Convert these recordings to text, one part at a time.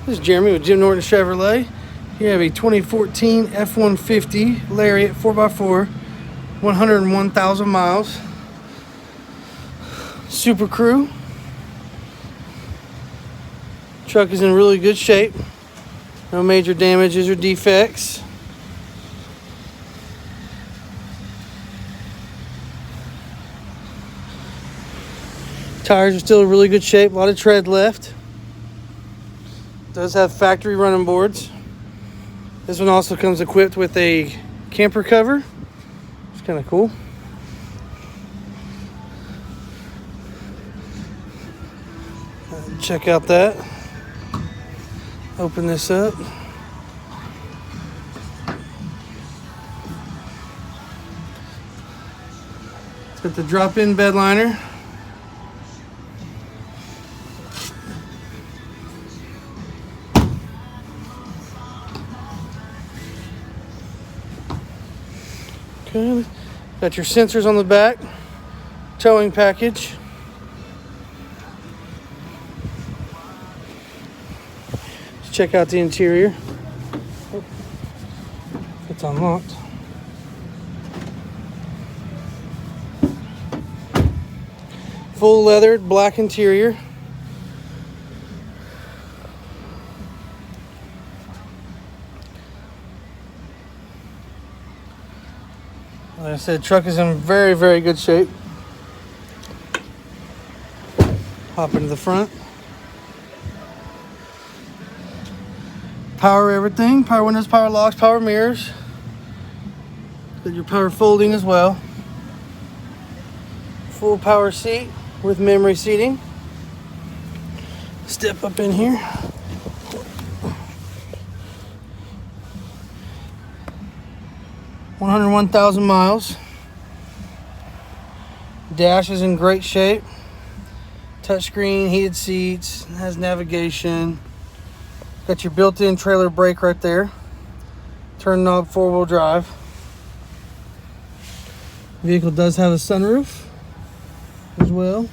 This is Jeremy with Jim Norton Chevrolet. You have a 2014 F-150 Lariat 4x4, 101,000 miles. Super Crew. Truck is in really good shape. No major damages or defects. Tires are still in really good shape. A lot of tread left. Does have factory running boards. This one also comes equipped with a camper cover. It's kind of cool. Check out that. Open this up. It's got the drop-in bed liner. Okay, got your sensors on the back, towing package. Let's check out the interior. Oh, it's unlocked. Full leathered black interior. Like I said, truck is in very, very good shape. Hop into the front. Power everything. Power windows, power locks, power mirrors. Got your power folding as well. Full power seat with memory seating. Step up in here. $101,000 miles. Dash is in great shape. Touchscreen, heated seats, has navigation. Got your built-in trailer brake right there. Turn knob, 4-wheel drive. Vehicle does have a sunroof as well.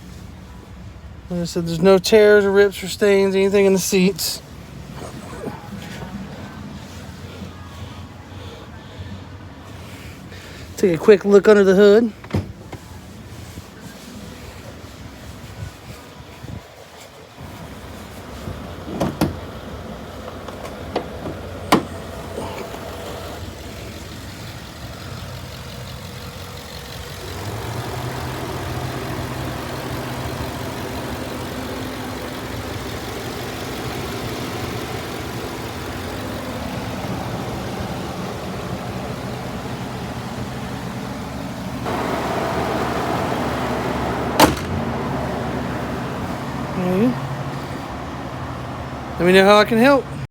Like I said, there's no tears or rips or stains, anything in the seats. Take a quick look under the hood. Let me know how I can help.